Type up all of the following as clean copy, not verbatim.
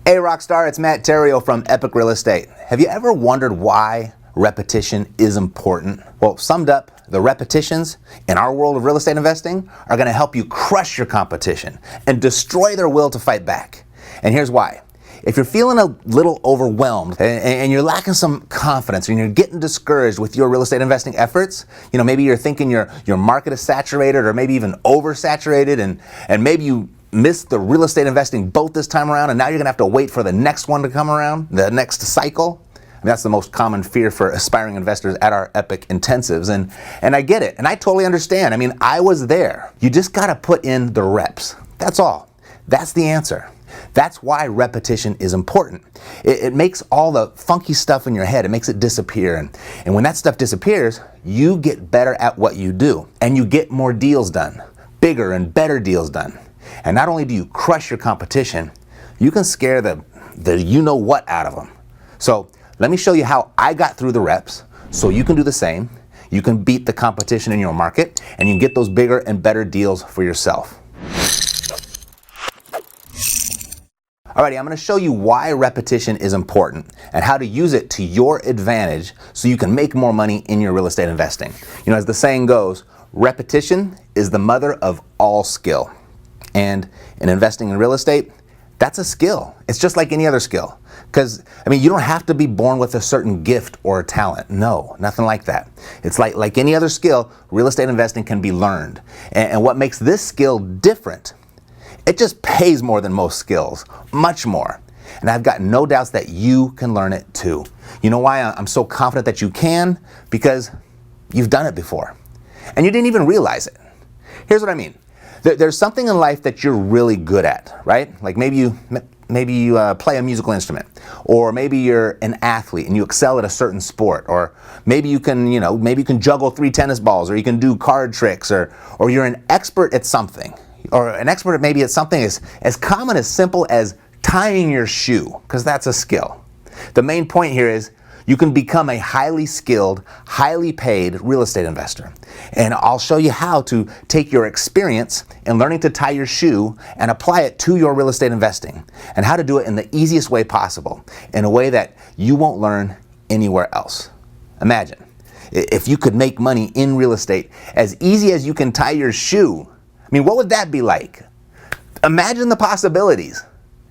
Hey Rockstar, it's Matt Theriault from Epic Real Estate. Have you ever wondered why repetition is important? Well, summed up, the repetitions in our world of real estate investing are going to help you crush your competition and destroy their will to fight back. And here's why. If you're feeling a little overwhelmed and you're lacking some confidence and you're getting discouraged with your real estate investing efforts, maybe you're thinking your market is saturated or maybe even oversaturated and maybe you missed the real estate investing boat this time around and now you're going to have to wait for the next one to come around, the next cycle. That's the most common fear for aspiring investors at our Epic intensives. And I get it. And I totally understand. I was there. You just got to put in the reps. That's all. That's the answer. That's why repetition is important. It makes all the funky stuff in your head, it makes it disappear. And when that stuff disappears, you get better at what you do. And you get more deals done. Bigger and better deals done. And not only do you crush your competition, you can scare the you-know-what out of them. So let me show you how I got through the reps so you can do the same. You can beat the competition in your market and you can get those bigger and better deals for yourself. Alrighty, I'm going to show you why repetition is important and how to use it to your advantage so you can make more money in your real estate investing. As the saying goes, repetition is the mother of all skill. And in investing in real estate, that's a skill. It's just like any other skill. Because, you don't have to be born with a certain gift or a talent. No, nothing like that. It's like any other skill, real estate investing can be learned. And what makes this skill different, it just pays more than most skills, much more. And I've got no doubts that you can learn it too. You know why I'm so confident that you can? Because you've done it before. And you didn't even realize it. Here's what I mean. There's something in life that you're really good at, right? Like maybe you play a musical instrument, or maybe you're an athlete and you excel at a certain sport, or maybe you can juggle 3 tennis balls, or you can do card tricks, or you're an expert at something, or an expert maybe at something as common as simple as tying your shoe, because that's a skill. The main point here is you can become a highly skilled, highly paid real estate investor. And I'll show you how to take your experience in learning to tie your shoe and apply it to your real estate investing, and how to do it in the easiest way possible, in a way that you won't learn anywhere else. Imagine if you could make money in real estate as easy as you can tie your shoe. What would that be like? Imagine the possibilities,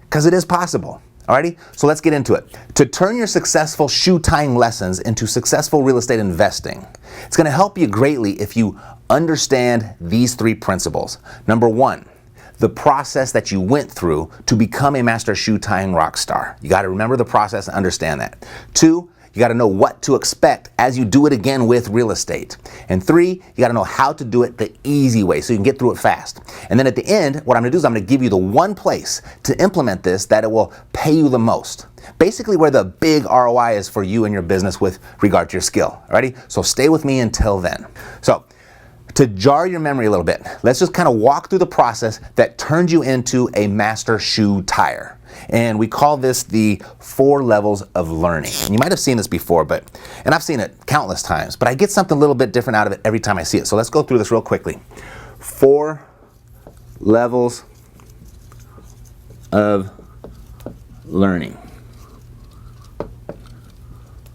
because it is possible. Alrighty, so let's get into it. To turn your successful shoe tying lessons into successful real estate investing, it's going to help you greatly if you understand these 3 principles. Number 1, the process that you went through to become a master shoe tying rock star. You got to remember the process and understand that. 2, you got to know what to expect as you do it again with real estate. And 3, you got to know how to do it the easy way so you can get through it fast. And then at the end, what I'm going to do is I'm going to give you the one place to implement this that it will pay you the most. Basically where the big ROI is for you and your business with regard to your skill. Alrighty? So stay with me until then. So to jar your memory a little bit, let's just kind of walk through the process that turned you into a master shoe tyer. And we call this the 4 levels of learning. And you might have seen this before, and I've seen it countless times, but I get something a little bit different out of it every time I see it. So let's go through this real quickly. 4 levels of learning.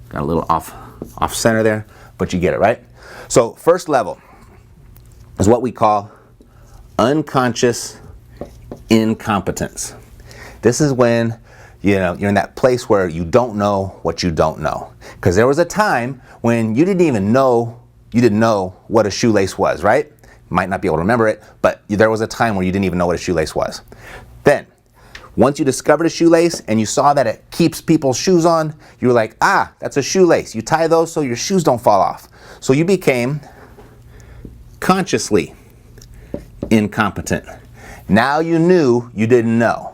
Got a little off center there, but you get it, right? So first level is what we call unconscious incompetence. This is when you're in that place where you don't know what you don't know. Because there was a time when you didn't know what a shoelace was, right? Might not be able to remember it, but there was a time where you didn't even know what a shoelace was. Then, once you discovered a shoelace and you saw that it keeps people's shoes on, you were like, that's a shoelace. You tie those so your shoes don't fall off. So you became consciously incompetent. Now you knew you didn't know.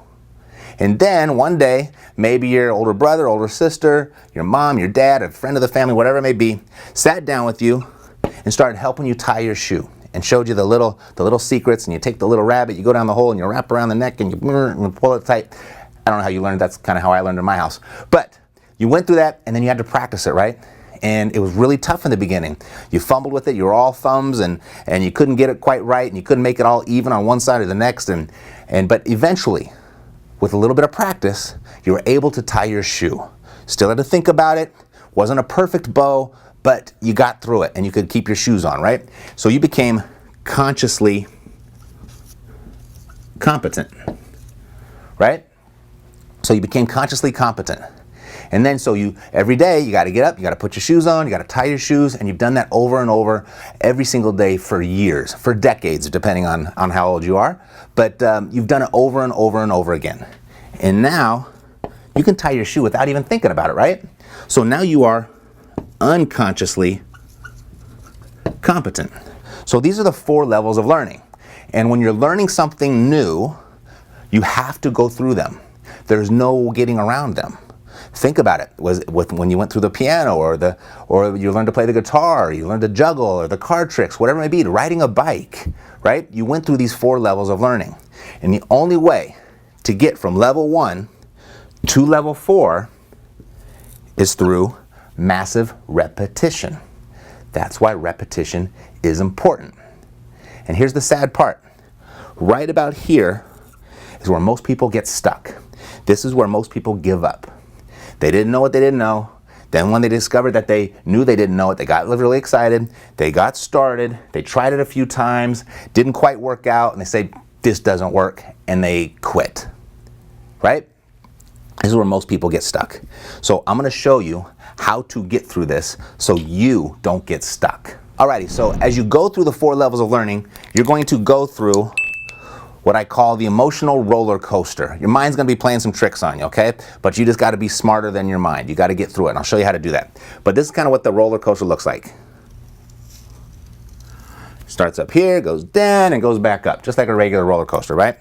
And then one day, maybe your older brother, older sister, your mom, your dad, a friend of the family, whatever it may be, sat down with you and started helping you tie your shoe and showed you the little secrets. And you take the little rabbit, you go down the hole and you wrap around the neck and you pull it tight. I don't know how you learned. That's kind of how I learned in my house. But you went through that and then you had to practice it, right? And it was really tough in the beginning. You fumbled with it, you were all thumbs, and you couldn't get it quite right, and you couldn't make it all even on one side or the next. But eventually, with a little bit of practice, you were able to tie your shoe. Still had to think about it. Wasn't a perfect bow, but you got through it and you could keep your shoes on, right? So you became consciously competent, right? So you became consciously competent. And then so you, every day you got to get up, you got to put your shoes on, you got to tie your shoes, and you've done that over and over every single day for years, for decades, depending on how old you are. But you've done it over and over and over again. And now you can tie your shoe without even thinking about it, right? So now you are unconsciously competent. So these are the 4 levels of learning. And when you're learning something new, you have to go through them. There's no getting around them. Think about it. When you went through the piano or you learned to play the guitar, or you learned to juggle, or the card tricks, whatever it may be, riding a bike, right? You went through these 4 levels of learning. And the only way to get from level 1 to level 4 is through massive repetition. That's why repetition is important. And here's the sad part. Right about here is where most people get stuck. This is where most people give up. They didn't know what they didn't know. Then when they discovered that they knew they didn't know it, they got really excited. They got started. They tried it a few times. Didn't quite work out. And they say, this doesn't work. And they quit. Right? This is where most people get stuck. So I'm going to show you how to get through this so you don't get stuck. Alrighty, so as you go through the 4 levels of learning, you're going to go through what I call the emotional roller coaster. Your mind's gonna be playing some tricks on you, okay? But you just gotta be smarter than your mind. You gotta get through it, and I'll show you how to do that. But this is kind of what the roller coaster looks like. Starts up here, goes down, and goes back up, just like a regular roller coaster, right?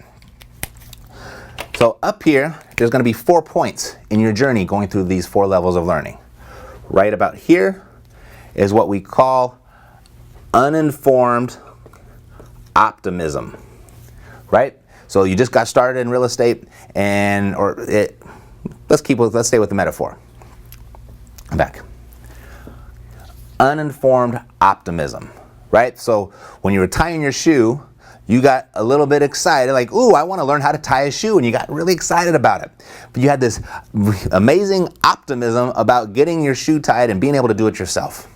So up here, there's gonna be 4 points in your journey going through these 4 levels of learning. Right about here is what we call uninformed optimism. Right? So you just got started in real estate let's stay with the metaphor. I'm back. Uninformed optimism, right? So when you were tying your shoe, you got a little bit excited, like, ooh, I want to learn how to tie a shoe, and you got really excited about it. But you had this amazing optimism about getting your shoe tied and being able to do it yourself.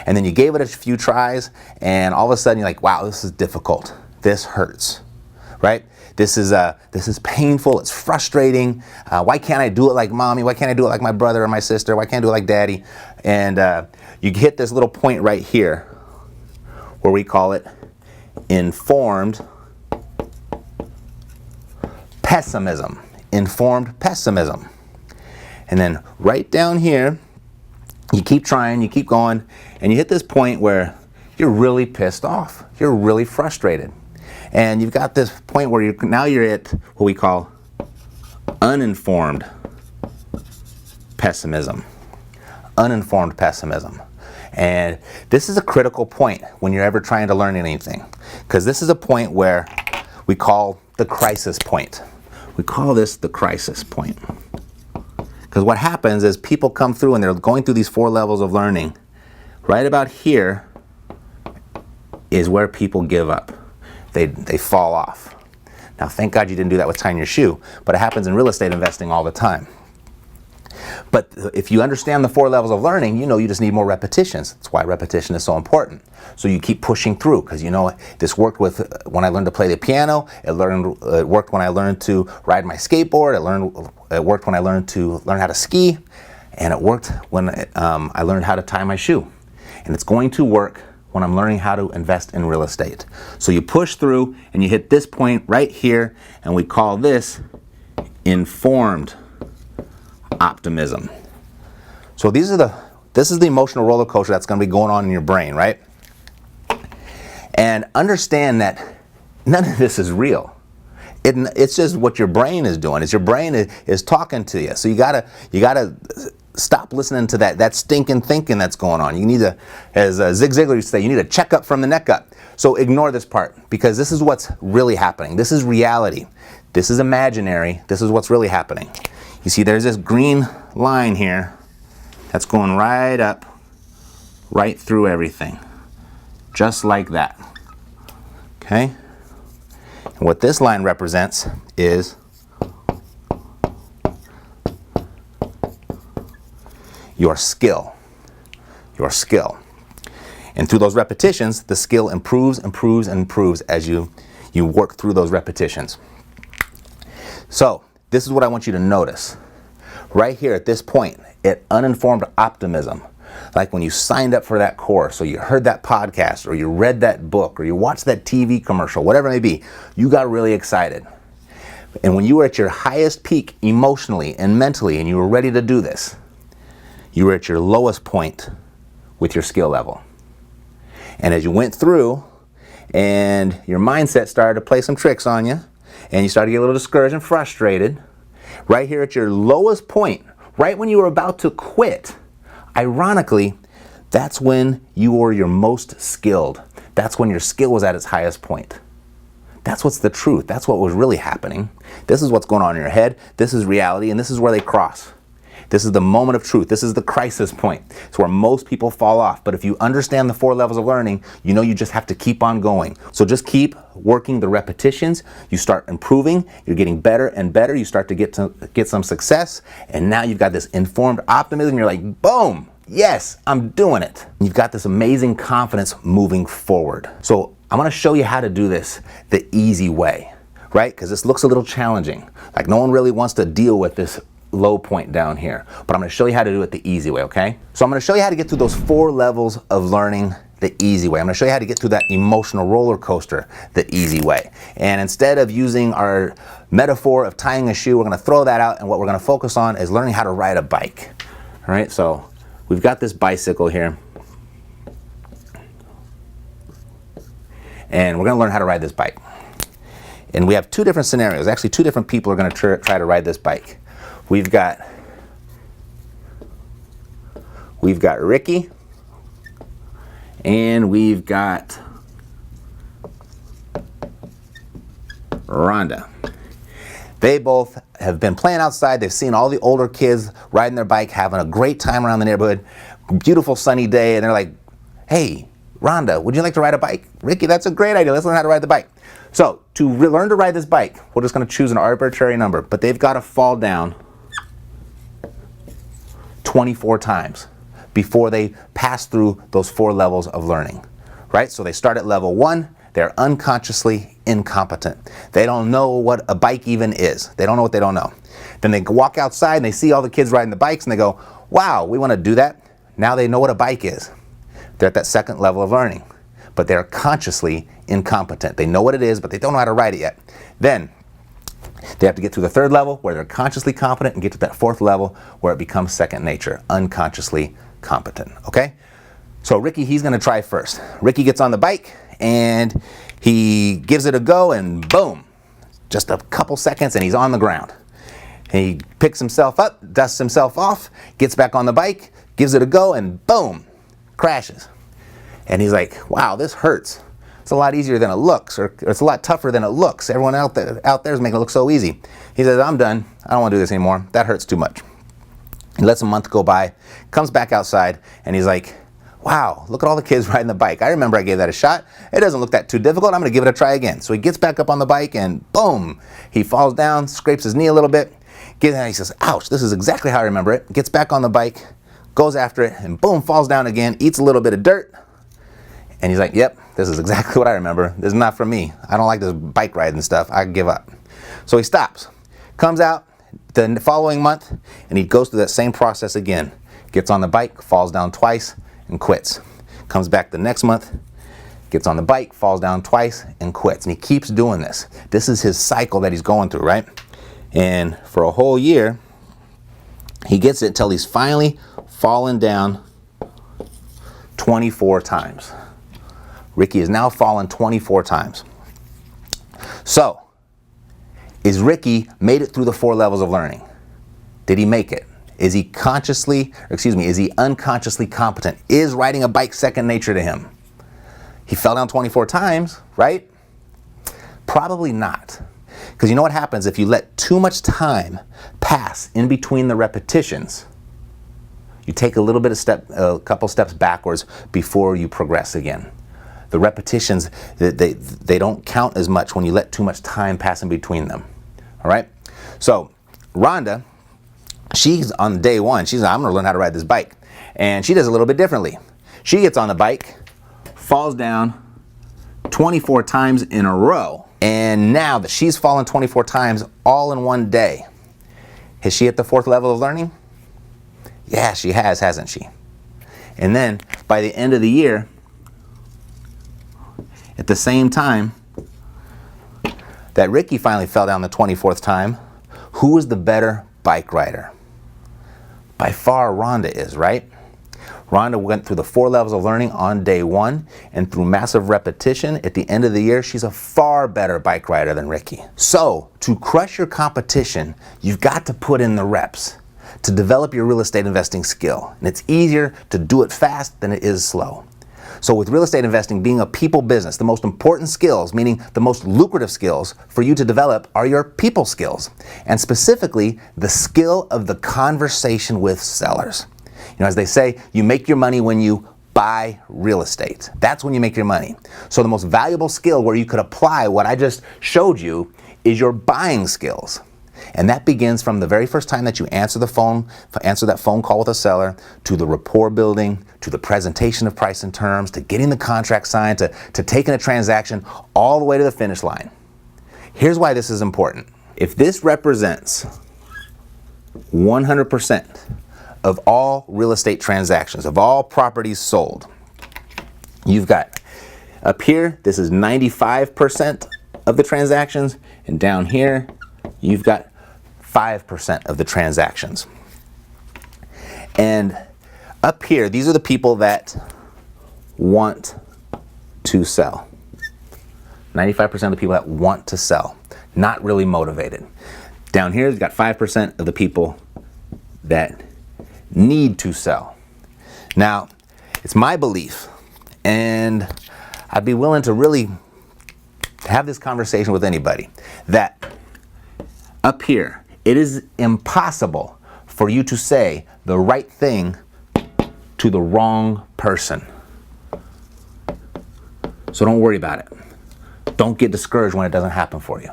And then you gave it a few tries, and all of a sudden you're like, wow, this is difficult. This hurts. Right? This is painful. It's frustrating. Why can't I do it like mommy? Why can't I do it like my brother or my sister? Why can't I do it like daddy? And you hit this little point right here where we call it informed pessimism. Informed pessimism. And then right down here, you keep trying, you keep going, and you hit this point where you're really pissed off. You're really frustrated. And you've got this point where you're at what we call uninformed pessimism. Uninformed pessimism. And this is a critical point when you're ever trying to learn anything. Because this is a point where we call the crisis point. We call this the crisis point. Because what happens is people come through and they're going through these 4 levels of learning. Right about here is where people give up. They fall off. Now, thank God you didn't do that with tying your shoe, but it happens in real estate investing all the time. But if you understand the 4 levels of learning, you know you just need more repetitions. That's why repetition is so important. So you keep pushing through, because you know this worked with when I learned to play the piano. It worked when I learned to ride my skateboard. It worked when I learned to learn how to ski, and it worked when I learned how to tie my shoe. And it's going to work when I'm learning how to invest in real estate. So you push through and you hit this point right here, and we call this informed optimism. So this is the emotional roller coaster that's going to be going on in your brain, right? And understand that none of this is real. It's just what your brain is doing. It's your brain is talking to you. So you gotta stop listening to that stinking thinking that's going on. You need to, as Zig Ziglar used to say, you need to check up from the neck up. So ignore this part, because this is what's really happening. This is reality. This is imaginary. This is what's really happening. You see, there's this green line here that's going right up, right through everything. Just like that. Okay? And what this line represents is your skill. Your skill. And through those repetitions, the skill improves, improves, and improves as you work through those repetitions. So, this is what I want you to notice. Right here at this point, at uninformed optimism, like when you signed up for that course, or you heard that podcast, or you read that book, or you watched that TV commercial, whatever it may be, you got really excited. And when you were at your highest peak emotionally and mentally, and you were ready to do this, you were at your lowest point with your skill level. And as you went through, and your mindset started to play some tricks on you, and you started to get a little discouraged and frustrated, right here at your lowest point, right when you were about to quit, ironically, that's when you were your most skilled. That's when your skill was at its highest point. That's what's the truth. That's what was really happening. This is what's going on in your head. This is reality, and this is where they cross. This is the moment of truth. This is the crisis point. It's where most people fall off. But if you understand the 4 levels of learning, you know you just have to keep on going. So just keep working the repetitions. You start improving. You're getting better and better. You start to get some success. And now you've got this informed optimism. You're like, boom, yes, I'm doing it. You've got this amazing confidence moving forward. So I'm going to show you how to do this the easy way, right? Because this looks a little challenging. Like no one really wants to deal with this low point down here, but I'm going to show you how to do it the easy way, okay? So I'm going to show you how to get through those 4 levels of learning the easy way. I'm going to show you how to get through that emotional roller coaster the easy way. And instead of using our metaphor of tying a shoe, we're going to throw that out, and what we're going to focus on is learning how to ride a bike. All right, so we've got this bicycle here, and we're going to learn how to ride this bike. And we have 2 different scenarios. Actually, 2 different people are going to try to ride this bike. We've got Ricky, and we've got Rhonda. They both have been playing outside. They've seen all the older kids riding their bike, having a great time around the neighborhood. Beautiful sunny day, and they're like, hey, Rhonda, would you like to ride a bike? Ricky, that's a great idea. Let's learn how to ride the bike. So to learn to ride this bike, we're just going to choose an arbitrary number, but they've got to fall down 24 times before they pass through those 4 levels of learning, right? So they start at level 1, they're unconsciously incompetent. They don't know what a bike even is. They don't know what they don't know. Then they walk outside and they see all the kids riding the bikes and they go, wow, we want to do that. Now they know what a bike is. They're at that 2nd level of learning, but they're consciously incompetent. They know what it is, but they don't know how to ride it yet. Then they have to get to the 3rd level where they're consciously competent and get to that 4th level where it becomes second nature, unconsciously competent, okay? So Ricky, he's going to try first. Ricky gets on the bike and he gives it a go, and boom, just a couple seconds and he's on the ground. He picks himself up, dusts himself off, gets back on the bike, gives it a go, and boom, crashes. And he's like, wow, this hurts. It's a lot easier than it looks, or it's a lot tougher than it looks. Everyone out there is making it look so easy. He says, I'm done. I don't want to do this anymore. That hurts too much. He lets a month go by, comes back outside, and he's like, wow, look at all the kids riding the bike. I remember I gave that a shot. It doesn't look that too difficult. I'm going to give it a try again. So he gets back up on the bike, and boom, he falls down, scrapes his knee a little bit. He says, ouch, this is exactly how I remember it. Gets back on the bike, goes after it, and boom, falls down again, eats a little bit of dirt. And he's like, yep, this is exactly what I remember. This is not for me. I don't like this bike riding stuff. I give up. So he stops, comes out the following month, and he goes through that same process again. Gets on the bike, falls down twice, and quits. Comes back the next month, gets on the bike, falls down twice, and quits. And he keeps doing this. This is his cycle that he's going through, right? And for a whole year, he gets it until he's finally fallen down 24 times. Ricky has now fallen 24 times. So, is Ricky made it through the 4 levels of learning? Did he make it? Is he is he unconsciously competent? Is riding a bike second nature to him? He fell down 24 times, right? Probably not. Because you know what happens if you let too much time pass in between the repetitions? You take a couple steps backwards before you progress again. The repetitions, they don't count as much when you let too much time pass in between them. All right? So, Rhonda, she's on day one. She's like, I'm going to learn how to ride this bike. And she does a little bit differently. She gets on the bike, falls down 24 times in a row. And now that she's fallen 24 times all in one day, has she hit the 4th level of learning? Yeah, she has, hasn't she? And then by the end of the year, at the same time that Ricky finally fell down the 24th time, who was the better bike rider? By far, Rhonda is, right? Rhonda went through the 4 levels of learning on day 1, and through massive repetition, at the end of the year, she's a far better bike rider than Ricky. So, to crush your competition, you've got to put in the reps to develop your real estate investing skill. And it's easier to do it fast than it is slow. So with real estate investing being a people business, the most important skills, meaning the most lucrative skills for you to develop, are your people skills. And specifically, the skill of the conversation with sellers. You know, as they say, you make your money when you buy real estate. That's when you make your money. So the most valuable skill where you could apply what I just showed you is your buying skills. And that begins from the very first time that you answer that phone call with a seller, to the rapport building, to the presentation of price and terms, to getting the contract signed, to taking a transaction, all the way to the finish line. Here's why this is important. If this represents 100% of all real estate transactions, of all properties sold, you've got up here, this is 95% of the transactions, and down here, you've got 5% of the transactions. And up here, these are the people that want to sell. 95% of the people that want to sell, not really motivated. Down here, you've got 5% of the people that need to sell. Now, it's my belief, and I'd be willing to really have this conversation with anybody, that up here, it is impossible for you to say the right thing to the wrong person. So don't worry about it. Don't get discouraged when it doesn't happen for you.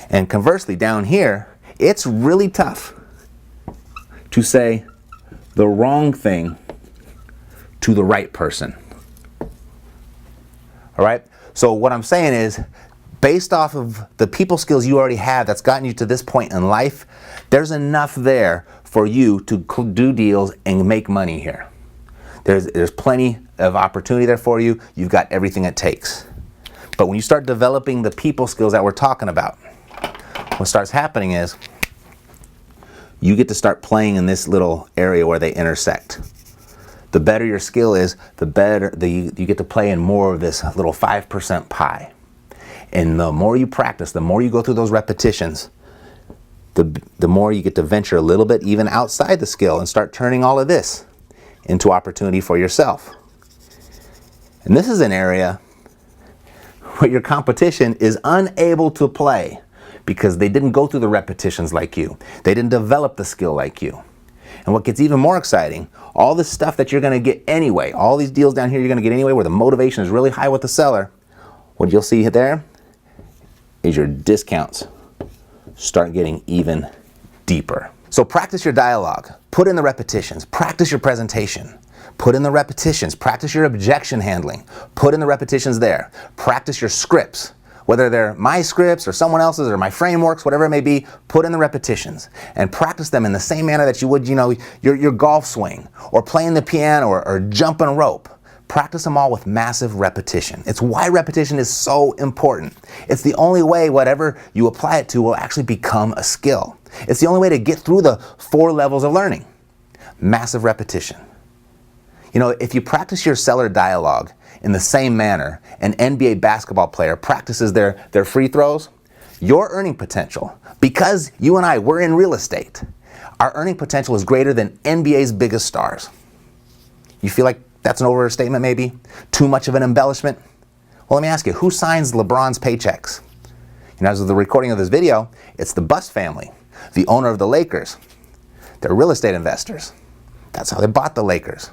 And conversely, down here, it's really tough to say the wrong thing to the right person. All right? So what I'm saying is, based off of the people skills you already have that's gotten you to this point in life, there's enough there for you to do deals and make money here. There's plenty of opportunity there for you. You've got everything it takes. But when you start developing the people skills that we're talking about, what starts happening is you get to start playing in this little area where they intersect. The better your skill is, the better you get to play in more of this little 5% pie. And the more you practice, the more you go through those repetitions, the more you get to venture a little bit even outside the skill and start turning all of this into opportunity for yourself. And this is an area where your competition is unable to play because they didn't go through the repetitions like you. They didn't develop the skill like you. And what gets even more exciting, all this stuff that you're going to get anyway, all these deals down here you're going to get anyway where the motivation is really high with the seller, what you'll see there is your discounts start getting even deeper. So practice your dialogue, put in the repetitions, practice your presentation, put in the repetitions, practice your objection handling, put in the repetitions there, practice your scripts, whether they're my scripts or someone else's or my frameworks, whatever it may be, put in the repetitions and practice them in the same manner that you would, your golf swing or playing the piano or jumping rope. Practice them all with massive repetition. It's why repetition is so important. It's the only way whatever you apply it to will actually become a skill. It's the only way to get through the 4 levels of learning. Massive repetition. If you practice your seller dialogue in the same manner an NBA basketball player practices their free throws, your earning potential, because you and I, we're in real estate, our earning potential is greater than NBA's biggest stars. You feel like that's an overstatement maybe? Too much of an embellishment? Well, let me ask you, who signs LeBron's paychecks? As of the recording of this video, it's the Buss family, the owner of the Lakers. They're real estate investors. That's how they bought the Lakers.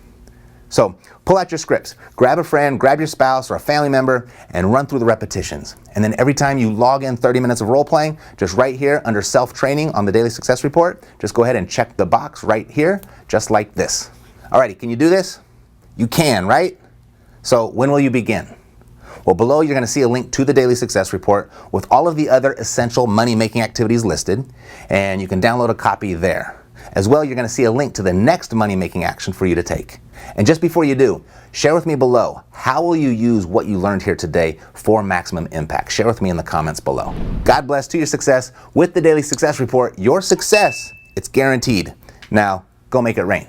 So pull out your scripts, grab a friend, grab your spouse or a family member, and run through the repetitions. And then every time you log in 30 minutes of role playing, just right here under self-training on the Daily Success Report, just go ahead and check the box right here, just like this. Alrighty, can you do this? You can, right? So when will you begin? Well, below you're going to see a link to the Daily Success Report with all of the other essential money-making activities listed, and you can download a copy there. As well, you're going to see a link to the next money-making action for you to take. And just before you do, share with me below, how will you use what you learned here today for maximum impact? Share with me in the comments below. God bless to your success with the Daily Success Report. Your success, it's guaranteed. Now, go make it rain.